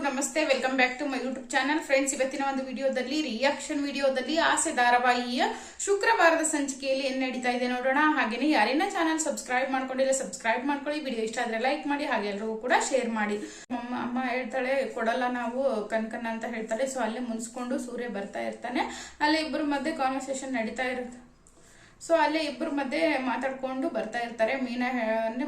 ನಮಸ್ತೆ, welcome back to my YouTube channel. Friends, ಇವತ್ತಿನ ಒಂದು ವಿಡಿಯೋದಲ್ಲಿ ರಿಯಾಕ್ಷನ್ ವಿಡಿಯೋದಲ್ಲಿ ಆಸೆ ಧಾರಾವಾಹಿಯ ಶುಕ್ರವಾರದ ಸಂಚಿಕೆಯಲ್ಲಿ ಏನ್ ನಡೀತಾ ಇದೆ ನೋಡೋಣ. ಹಾಗೇನೆ ಯಾರೇನ ಚಾನಲ್ ಸಬ್ಸ್ಕ್ರೈಬ್ ಮಾಡ್ಕೊಂಡಿಲ್ಲ ಸಬ್ಸ್ಕ್ರೈಬ್ ಮಾಡ್ಕೊಳ್ಳಿ, ವಿಡಿಯೋ ಇಷ್ಟ ಆದ್ರೆ ಲೈಕ್ ಮಾಡಿ, ಹಾಗೆ ಎಲ್ಲರಿಗೂ ಕೂಡ ಶೇರ್ ಮಾಡಿ. ಅಮ್ಮ ಹೇಳ್ತಾಳೆ ಕೊಡಲ್ಲ ನಾವು ಕನ್ಕನ್ನ ಅಂತ ಹೇಳ್ತಾಳೆ. ಸೊ ಅಲ್ಲೇ ಮುನ್ಸ್ಕೊಂಡು ಸೂರ್ಯ ಬರ್ತಾ ಇರ್ತಾನೆ. ಅಲ್ಲೇ ಇಬ್ಬರ ಮಧ್ಯೆ ಕಾನ್ವರ್ಸೇಷನ್ ನಡೀತಾ ಇರುತ್ತೆ. ಸೊ ಅಲ್ಲೇ ಇಬ್ಬರ ಮಧ್ಯೆ ಮಾತಾಡ್ಕೊಂಡು ಬರ್ತಾ ಇರ್ತಾರೆ. ಮೀನಾ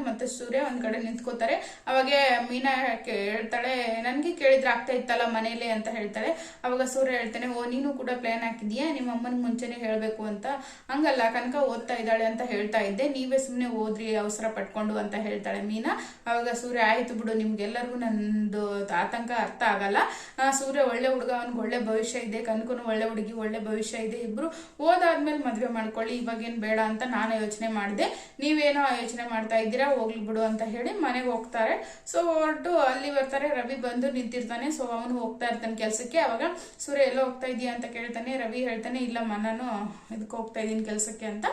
ಮತ್ತೆ ಸೂರ್ಯ ಒಂದ್ ಕಡೆ ನಿಂತ್ಕೋತಾರೆ. ಅವಾಗ ಮೀನಾ ಹೇಳ್ತಾಳೆ, ನನ್ಗೆ ಕೇಳಿದ್ರೆ ಆಗ್ತಾ ಇತ್ತಲ್ಲ ಮನೇಲಿ ಅಂತ ಹೇಳ್ತಾಳೆ. ಅವಾಗ ಸೂರ್ಯ ಹೇಳ್ತಾನೆ, ಓ ನೀನು ಕೂಡ ಪ್ಲಾನ್ ಹಾಕಿದ್ಯಾ, ನಿಮ್ಮ ಅಮ್ಮನ ಮುಂಚೆನೆ ಹೇಳ್ಬೇಕು ಅಂತ. ಹಂಗಲ್ಲ, ಕನಕ ಓದ್ತಾ ಇದ್ದಾಳೆ ಅಂತ ಹೇಳ್ತಾ ಇದ್ದೆ, ನೀವೇ ಸುಮ್ನೆ ಓದ್ರಿ ಅವಸರ ಪಟ್ಕೊಂಡು ಅಂತ ಹೇಳ್ತಾಳೆ ಮೀನಾ. ಅವಾಗ ಸೂರ್ಯ, ಆಯ್ತು ಬಿಡು, ನಿಮ್ಗೆಲ್ಲರಿಗೂ ನಂದು ಆತಂಕ ಅರ್ಥ ಆಗಲ್ಲ. ಸೂರ್ಯ ಒಳ್ಳೆ ಹುಡುಗ, ಅವ್ನಿಗೆ ಒಳ್ಳೆ ಭವಿಷ್ಯ ಇದೆ, ಕನಕನು ಒಳ್ಳೆ ಹುಡುಗಿ, ಒಳ್ಳೆ ಭವಿಷ್ಯ ಇದೆ, ಇಬ್ರು ಓದಾದ್ಮೇಲೆ ಮದ್ವೆ ಮಾಡ್ಕೊಳ್ಳಿ, ಇವಾಗ ಏನ್ ಬೇಡ ಅಂತ ನಾನು ಯೋಚನೆ ಮಾಡಿದೆ, ನೀವೇನೋ ಯೋಚನೆ ಮಾಡ್ತಾ ಇದ್ದೀರಾ, ಹೋಗ್ಲಿ ಬಿಡು ಅಂತ ಹೇಳಿ ಮನೆಗೆ ಹೋಗ್ತಾರೆ. ಸೊ ಹೊರಟು ಅಲ್ಲಿ ಬರ್ತಾರೆ. ರವಿ ಬಂದು ನಿಂತಿರ್ತಾನೆ. ಸೊ ಅವನು ಹೋಗ್ತಾ ಇರ್ತಾನೆ ಕೆಲ್ಸಕ್ಕೆ. ಅವಾಗ ಸೂರ್ಯ ಎಲ್ಲೋ ಹೋಗ್ತಾ ಇದೀಯ ಅಂತ ಕೇಳ್ತಾನೆ. ರವಿ ಹೇಳ್ತಾನೆ, ಇಲ್ಲಮ್ಮ ನಾನು ಇದಕ್ಕೆ ಹೋಗ್ತಾ ಇದೀನಿ ಕೆಲ್ಸಕ್ಕೆ ಅಂತ.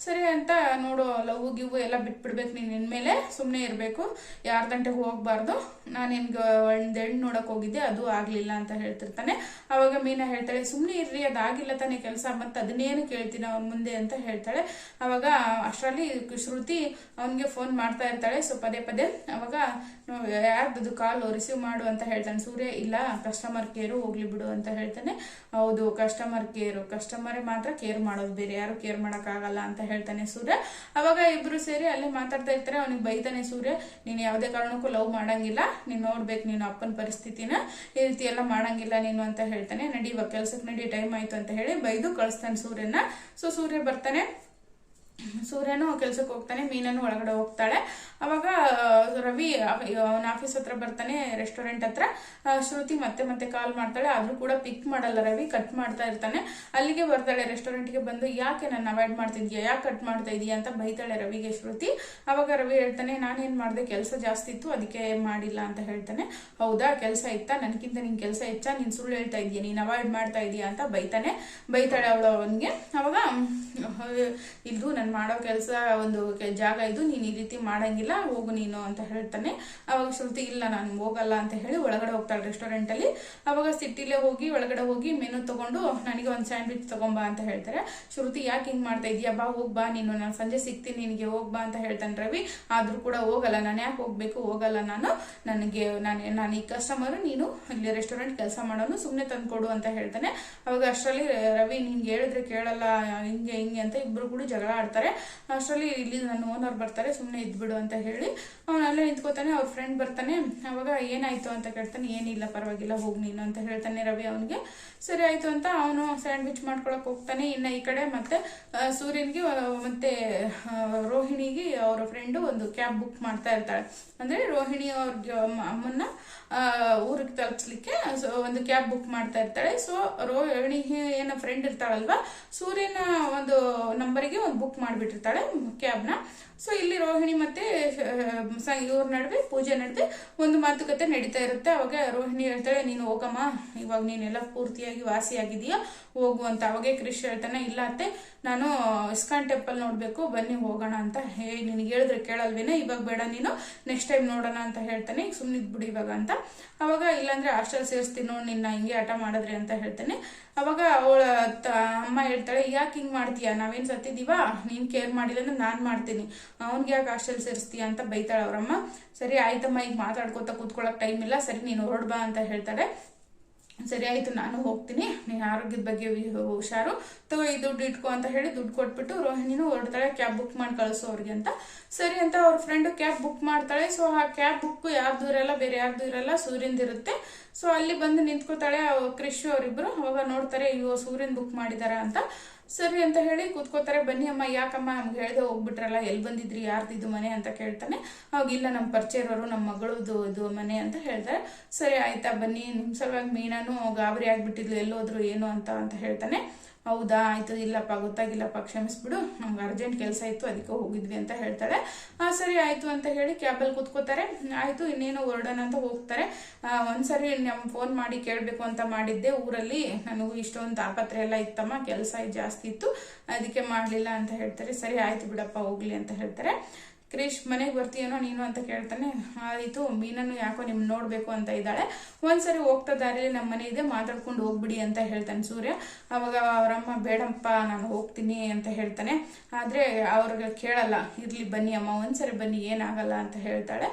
ಸರಿ ಅಂತ ನೋಡು, ಲವ್ ಗಿವ್ ಎಲ್ಲ ಬಿಟ್ಬಿಡ್ಬೇಕು, ನೀನ್ ಇನ್ಮೇಲೆ ಸುಮ್ನೆ ಇರ್ಬೇಕು, ಯಾರ ಗಂಟೆಗೆ ಹೋಗ್ಬಾರ್ದು, ನಾನು ನಿನ್ಗೆ ಒಂದ್ ಹೆಣ್ಣು ನೋಡಕ್ ಹೋಗಿದ್ದೆ, ಅದು ಆಗ್ಲಿಲ್ಲ ಅಂತ ಹೇಳ್ತಿರ್ತಾನೆ. ಅವಾಗ ಮೀನಾ ಹೇಳ್ತಾಳೆ, ಸುಮ್ನೆ ಇರ್ರಿ, ಅದಾಗಿಲ್ಲ ತಾನೇ ಕೆಲಸ, ಮತ್ತೆ ಅದನ್ನೇನು ಕೇಳ್ತೀನಿ ಅವನ್ ಮುಂದೆ ಅಂತ ಹೇಳ್ತಾಳೆ. ಅವಾಗ ಅಷ್ಟರಲ್ಲಿ ಶ್ರುತಿ ಅವನ್ಗೆ ಫೋನ್ ಮಾಡ್ತಾ ಇರ್ತಾಳೆ. ಸೊ ಪದೇ ಪದೇ ಅವಾಗ ಯಾರ್ದು ಕಾಲ್ ರಿಸೀವ್ ಮಾಡು ಅಂತ ಹೇಳ್ತಾನೆ. ಸೂರ್ಯ, ಇಲ್ಲ ಕಸ್ಟಮರ್ ಕೇರು, ಹೋಗ್ಲಿ ಬಿಡು ಅಂತ ಹೇಳ್ತಾನೆ. ಹೌದು, ಕಸ್ಟಮರ್ ಕೇರು, ಕಸ್ಟಮರೇ ಮಾತ್ರ ಕೇರ್ ಮಾಡೋದು, ಬೇರೆ ಯಾರು ಕೇರ್ ಮಾಡಕ್ ಆಗಲ್ಲ ಅಂತ ಹೇಳ್ತಾನೆ ಸೂರ್ಯ. ಅವಾಗ ಇಬ್ರು ಸೇರಿ ಅಲ್ಲೇ ಮಾತಾಡ್ತಾ ಇರ್ತಾರೆ. ಅವನಿಗೆ ಬೈತಾನೆ ಸೂರ್ಯ, ನೀನ್ ಯಾವ್ದೇ ಕಾರಣಕ್ಕೂ ಲವ್ ಮಾಡಂಗಿಲ್ಲ, ನೀನ್ ನೋಡ್ಬೇಕು ನೀನು ಅಪ್ಪನ ಪರಿಸ್ಥಿತಿನ, ಈ ರೀತಿ ಎಲ್ಲ ಮಾಡಂಗಿಲ್ಲ ನೀನು ಅಂತ ಹೇಳ್ತಾನೆ. ನಡಿ ಇವಾಗ ಕೆಲ್ಸಕ್ಕೆ ನಡಿ, ಟೈಮ್ ಆಯ್ತು ಅಂತ ಹೇಳಿ ಬೈದು ಕಳಿಸ್ತಾನೆ ಸೂರ್ಯನ. ಸೊ ಸೂರ್ಯ ಬರ್ತಾನೆ. ಸೂರ್ಯನು ಕೆಲ್ಸಕ್ಕೆ ಹೋಗ್ತಾನೆ, ಮೀನನು ಒಳಗಡೆ ಹೋಗ್ತಾಳೆ. ಅವಾಗ ರವಿ ಅವನ ಆಫೀಸ್ ಹತ್ರ ಬರ್ತಾನೆ, ರೆಸ್ಟೋರೆಂಟ್ ಹತ್ರ. ಶ್ರುತಿ ಮತ್ತೆ ಮತ್ತೆ ಕಾಲ್ ಮಾಡ್ತಾಳೆ, ಆದ್ರೂ ಕೂಡ ಪಿಕ್ ಮಾಡಲ್ಲ ರವಿ, ಕಟ್ ಮಾಡ್ತಾ ಇರ್ತಾನೆ. ಅಲ್ಲಿಗೆ ಬರ್ತಾಳೆ ರೆಸ್ಟೋರೆಂಟ್ಗೆ ಬಂದು, ಯಾಕೆ ನನ್ನ ಅವಾಯ್ಡ್ ಮಾಡ್ತಿದ್ಯಾ, ಯಾಕೆ ಕಟ್ ಮಾಡ್ತಾ ಇದೀಯ ಅಂತ ಬೈತಾಳೆ ರವಿಗೆ ಶ್ರುತಿ. ಅವಾಗ ರವಿ ಹೇಳ್ತಾನೆ, ನಾನೇನ್ ಮಾಡ್ದೆ, ಕೆಲಸ ಜಾಸ್ತಿ ಇತ್ತು ಅದಕ್ಕೆ ಮಾಡಿಲ್ಲ ಅಂತ ಹೇಳ್ತಾನೆ. ಹೌದಾ, ಕೆಲಸ ಇತ್ತಾ, ನನ್ಕಿಂತ ನಿನ್ ಕೆಲಸ ಹೆಚ್ಚಾ, ನೀನ್ ಸುಳ್ಳು ಹೇಳ್ತಾ ಇದೀಯ, ನೀನ್ ಅವಾಯ್ಡ್ ಮಾಡ್ತಾ ಇದೀಯ ಅಂತ ಬೈತಾಳೆ ಅವಳು ಅವನ್ಗೆ. ಅವಾಗ ಇದು ನನ್ ಮಾಡೋ ಕೆಲಸ ಒಂದು ಜಾಗ ಇದು, ನೀನ್ ಈ ರೀತಿ ಮಾಡಂಗಿಲ್ಲ, ಹೋಗು ನೀನು ಅಂತ ಹೇಳ್ತಾನೆ. ಅವಾಗ ಶ್ರುತಿ, ಇಲ್ಲ ನಾನು ಹೋಗಲ್ಲ ಅಂತ ಹೇಳಿ ಒಳಗಡೆ ಹೋಗ್ತಾಳೆ ರೆಸ್ಟೋರೆಂಟ್ ಅಲ್ಲಿ. ಅವಾಗ ಸಿಟಿಲೇ ಹೋಗಿ ಒಳಗಡೆ ಹೋಗಿ ಮೆನು ತಗೊಂಡು, ನನಗೆ ಒಂದು ಸ್ಯಾಂಡ್ವಿಚ್ ತಗೊಂಬಾ ಅಂತ ಹೇಳ್ತಾರೆ. ಶ್ರುತಿ, ಯಾಕೆ ಹಿಂಗ್ ಮಾಡ್ತಾ ಇದೀಯಾ, ಬಾ ಹೋಗ್ಬಾ ನೀನು, ನಾನು ಸಂಜೆ ಸಿಗ್ತೀನಿ ನಿನಗೆ, ಹೋಗ್ಬಾ ಅಂತ ಹೇಳ್ತಾನೆ ರವಿ. ಆದ್ರೂ ಕೂಡ ಹೋಗಲ್ಲ, ನಾನು ಯಾಕೆ ಹೋಗ್ಬೇಕು, ಹೋಗಲ್ಲ ನಾನು, ನಾನು ಈ ಕಸ್ಟಮರ್, ನೀನು ಇಲ್ಲಿ ರೆಸ್ಟೋರೆಂಟ್ ಕೆಲಸ ಮಾಡೋನು, ಸುಮ್ನೆ ತಂದ್ಕೊಡು ಅಂತ ಹೇಳ್ತಾನೆ. ಅವಾಗ ಅಷ್ಟರಲ್ಲಿ ರವಿ, ನಿನ್ಗೆ ಹೇಳಿದ್ರೆ ಕೇಳಲ್ಲ, ಹಿಂಗೆ ಅಂತ ಇಬ್ರು ಕೂಡ ಜಗಳ ಆಡ್ತಾರೆ. ಅಷ್ಟರಲ್ಲಿ ಇಲ್ಲಿ ನನ್ನ ಓನರ್ ಬರ್ತಾರೆ, ಸುಮ್ನೆ ಇದ್ಬಿಡು ಅಂತ ಹೇಳಿ ಅವನು ಅಲ್ಲೇ ನಿಂತ್ಕೋತಾನೆ. ಅವ್ರ ಫ್ರೆಂಡ್ ಬರ್ತಾನೆ. ಅವಾಗ ಏನಾಯ್ತು ಅಂತ ಕೇಳ್ತಾನೆ. ಏನಿಲ್ಲ ಪರವಾಗಿಲ್ಲ, ಹೋಗ್ ನೀನು ಅಂತ ಹೇಳ್ತಾನೆ ರವಿ ಅವನಿಗೆ. ಸರಿ ಆಯ್ತು ಅಂತ ಅವನು ಸ್ಯಾಂಡ್ವಿಚ್ ಮಾಡ್ಕೊಳಕ್ ಹೋಗ್ತಾನೆ. ಇನ್ನ ಈ ಕಡೆ ಮತ್ತೆ ಸೂರ್ಯನ್ಗೆ ಮತ್ತೆ ರೋಹಿಣಿಗೆ ಅವರ ಫ್ರೆಂಡು ಒಂದು ಕ್ಯಾಬ್ ಬುಕ್ ಮಾಡ್ತಾ ಇರ್ತಾಳೆ. ಅಂದ್ರೆ ರೋಹಿಣಿ ಅವ್ರಿಗೆ ಅಮ್ಮನ್ನ ಊರಿಗೆ ತಲುಪಿಸ್ಲಿಕ್ಕೆ ಒಂದು ಕ್ಯಾಬ್ ಬುಕ್ ಮಾಡ್ತಾ ಇರ್ತಾಳೆ. ಸೊ ರೋಹಿಣಿ ಏನೋ ಫ್ರೆಂಡ್ ಇರ್ತಾಳಲ್ವಾ, ಸೂರ್ಯನ ಒಂದು ನಂಬರಿಗೆ ಒಂದು ಬುಕ್ ಮಾಡ್ಬಿಟ್ಟಿರ್ತಾಳೆ ಕ್ಯಾಬ್ನ. ಸೊ ಇಲ್ಲಿ ರೋಹಿಣಿ ಮತ್ತೆ ಇವ್ರ ನಡುವೆ, ಪೂಜೆ ನಡುವೆ ಒಂದು ಮಾತುಕತೆ ನಡೀತಾ ಇರುತ್ತೆ. ಅವಾಗ ರೋಹಿಣಿ ಹೇಳ್ತಾಳೆ, ನೀನು ಹೋಗಮ್ಮ, ಇವಾಗ ನೀನೆಲ್ಲ ಪೂರ್ತಿಯಾಗಿ ವಾಸಿಯಾಗಿದೀಯಾ, ಹೋಗು ಅಂತ. ಅವಾಗೆ ಕ್ರಿಶ್ ಹೇಳ್ತಾನೆ, ಇಲ್ಲ ಅತ್ತೆ, ನಾನು ಇಸ್ಕಾನ್ ಟೆಂಪಲ್ ನೋಡ್ಬೇಕು, ಬನ್ನಿ ಹೋಗೋಣ ಅಂತ. ನಿನಗೆ ಹೇಳಿದ್ರೆ ಕೇಳಲ್ವೇನೆ, ಇವಾಗ ಬೇಡ ನೀನು ನೆಕ್ಸ್ಟ್ ಟೈಮ್ ನೋಡೋಣ ಅಂತ ಹೇಳ್ತಾನೆ. ಸುಮ್ನಿದ್ಬಿಡು ಇವಾಗ ಅಂತ. ಅವಾಗ ಇಲ್ಲಾಂದ್ರೆ ಹಾಸ್ಟೆಲ್ ಸೇರಿಸ್ತೀನಿ ನೋಡಿ ನಿನ್ನ, ಹಿಂಗೆ ಹಠ ಮಾಡಿದ್ರಿ ಅಂತ ಹೇಳ್ತಾನೆ. ಅವಾಗ ಅವಳ ಅಮ್ಮ ಹೇಳ್ತಾಳೆ, ಯಾಕೆ ಹಿಂಗ್ ಮಾಡ್ತೀಯಾ, ನಾವೇನ್ ಸತ್ತಿದೀವಾ, ನೀನ್ ಕೇರ್ ಮಾಡಿಲ್ಲ ಅಂದ್ರೆ ನಾನ್ ಮಾಡ್ತೀನಿ, ಅವ್ನ್ಗೆ ಯಾಕೆ ಹಾಸ್ಟೆಲ್ ಸೇರಿಸ್ತೀಯ ಅಂತ ಬೈತಾಳೆ ಅವ್ರಮ್ಮ. ಸರಿ ಆಯ್ತಮ್ಮ, ಈಗ ಮಾತಾಡ್ಕೋತಾ ಕೂತ್ಕೊಳಕ್ ಟೈಮ್ ಇಲ್ಲ, ಸರಿ ನೀನು ಹೊರಡ್ಬಾ ಅಂತ ಹೇಳ್ತಾಳೆ. ಸರಿ ಆಯ್ತು, ನಾನು ಹೋಗ್ತೀನಿ, ನೀನ್ ಆರೋಗ್ಯದ ಬಗ್ಗೆ ಹುಷಾರು ತಗೋ, ಈ ದುಡ್ಡು ಇಟ್ಕೋ ಅಂತ ಹೇಳಿ ದುಡ್ಡು ಕೊಟ್ಬಿಟ್ಟು ರೋಹಿಣಿನೂ ಹೊರಡ್ತಾಳೆ, ಕ್ಯಾಬ್ ಬುಕ್ ಮಾಡಿ ಕಳಿಸೋ ಅವ್ರಿಗೆ ಅಂತ. ಸರಿ ಅಂತ ಅವ್ರ ಫ್ರೆಂಡ್ ಕ್ಯಾಬ್ ಬುಕ್ ಮಾಡ್ತಾಳೆ. ಸೊ ಆ ಕ್ಯಾಬ್ ಬುಕ್ ಯಾರ್ದು ಇರಲ್ಲ, ಬೇರೆ ಯಾರ್ದು ಇರಲ್ಲ, ಸೂರ್ಯಂದಿರುತ್ತೆ. ಸೊ ಅಲ್ಲಿ ಬಂದು ನಿಂತ್ಕೋತಾಳೆ ಕ್ರಿಶ್ ಅವರಿಬ್ರು. ಅವಾಗ ನೋಡ್ತಾರೆ, ಅಯ್ಯೋ ಸೂರ್ಯನ್ ಬುಕ್ ಮಾಡಿದಾರ ಅಂತ. ಸರಿ ಅಂತ ಹೇಳಿ ಕೂತ್ಕೋತಾರೆ. ಬನ್ನಿ ಅಮ್ಮ, ಯಾಕಮ್ಮ ನಮ್ಗೆ ಹೇಳ್ದೆ ಹೋಗ್ಬಿಟ್ರಲ್ಲ, ಎಲ್ಲಿ ಬಂದಿದ್ರಿ, ಯಾರ್ದಿದ್ದು ಮನೆ ಅಂತ ಕೇಳ್ತಾನೆ. ಅವಾಗ ಇಲ್ಲ, ನಮ್ಮ ಪರಿಚಯ ಇರೋರು, ನಮ್ಮ ಮಗಳದು ಇದು ಮನೆ ಅಂತ ಹೇಳ್ತಾರೆ. ಸರಿ ಆಯ್ತಾ ಬನ್ನಿ, ನಿಮ್ ಸಲುವಾಗಿ ಮೀನಾನು ಗಾಬರಿ ಆಗ್ಬಿಟ್ಟಿದ್ಲು, ಎಲ್ಲೋದ್ರು ಏನು ಅಂತ ಹೇಳ್ತಾನೆ. ಹೌದಾ, ಆಯ್ತು, ಇಲ್ಲಪ್ಪ ಗೊತ್ತಾಗಿಲ್ಲಪ್ಪ, ಕ್ಷಮಿಸ್ಬಿಡು, ನಮ್ಗೆ ಅರ್ಜೆಂಟ್ ಕೆಲಸ ಇತ್ತು ಅದಕ್ಕೆ ಹೋಗಿದ್ವಿ ಅಂತ ಹೇಳ್ತಾಳೆ. ಸರಿ ಆಯ್ತು ಅಂತ ಹೇಳಿ ಕ್ಯಾಬಲ್ಲಿ ಕೂತ್ಕೋತಾರೆ. ಆಯ್ತು, ಇನ್ನೇನು ಹೊರಡೋಣ ಅಂತ ಹೋಗ್ತಾರೆ. ಒಂದ್ಸರಿ ನಮ್ ಫೋನ್ ಮಾಡಿ ಕೇಳಬೇಕು ಅಂತ ಮಾಡಿದ್ದೆ, ಊರಲ್ಲಿ ನನಗೂ ಇಷ್ಟೊಂದು ತಾಪತ್ರೆ ಎಲ್ಲ ಇತ್ತಮ್ಮ, ಕೆಲಸ ಜಾಸ್ತಿ ಇತ್ತು, ಅದಕ್ಕೆ ಮಾಡಲಿಲ್ಲ ಅಂತ ಹೇಳ್ತಾರೆ. ಸರಿ ಆಯ್ತು ಬಿಡಪ್ಪ, ಹೋಗ್ಲಿ ಅಂತ ಹೇಳ್ತಾರೆ. ಕ್ರಿಶ್ ಮನೆಗೆ ಬರ್ತೀಯನೋ ನೀನು ಅಂತ ಕೇಳ್ತಾನೆ. ಆಯಿತು, ಮೀನನ್ನು ಯಾಕೋ ನಿಮ್ ನೋಡ್ಬೇಕು ಅಂತ ಇದ್ದಾಳೆ. ಒಂದ್ಸರಿ ಹೋಗ್ತಾ ದಾರಿಯಲ್ಲಿ ನಮ್ಮ ಮನೆ ಇದೆ, ಮಾತಾಡ್ಕೊಂಡು ಹೋಗ್ಬಿಡಿ ಅಂತ ಹೇಳ್ತಾನೆ ಸೂರ್ಯ. ಅವಾಗ ಅವರಮ್ಮ ಬೇಡಪ್ಪ ನಾನು ಹೋಗ್ತೀನಿ ಅಂತ ಹೇಳ್ತಾನೆ. ಆದ್ರೆ ಅವ್ರಿಗೆ ಕೇಳಲ್ಲ, ಇರ್ಲಿ ಬನ್ನಿ ಅಮ್ಮ ಒಂದ್ಸರಿ ಬನ್ನಿ ಏನಾಗಲ್ಲ ಅಂತ ಹೇಳ್ತಾನೆ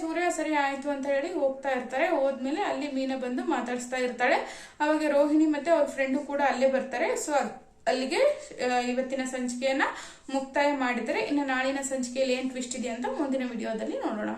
ಸೂರ್ಯ. ಸರಿ ಆಯ್ತು ಅಂತ ಹೇಳಿ ಹೋಗ್ತಾ ಇರ್ತಾರೆ. ಹೋದ್ಮೇಲೆ ಅಲ್ಲಿ ಮೀನ ಬಂದು ಮಾತಾಡಿಸ್ತಾ ಇರ್ತಾಳೆ. ಅವಾಗ ರೋಹಿಣಿ ಮತ್ತೆ ಅವ್ರ ಫ್ರೆಂಡು ಕೂಡ ಅಲ್ಲೇ ಬರ್ತಾರೆ. ಸೊ ಅಲ್ಲಿಗೆ ಇವತ್ತಿನ ಸಂಚಿಕೆಯನ್ನ ಮುಕ್ತಾಯ ಮಾಡಿದರೆ ಇನ್ನು ನಾಳಿನ ಸಂಚಿಕೆಯಲ್ಲಿ ಏನ್ ಟ್ವಿಸ್ಟ್ ಇದೆ ಅಂತ ಮುಂದಿನ ವಿಡಿಯೋದಲ್ಲಿ ನೋಡೋಣ.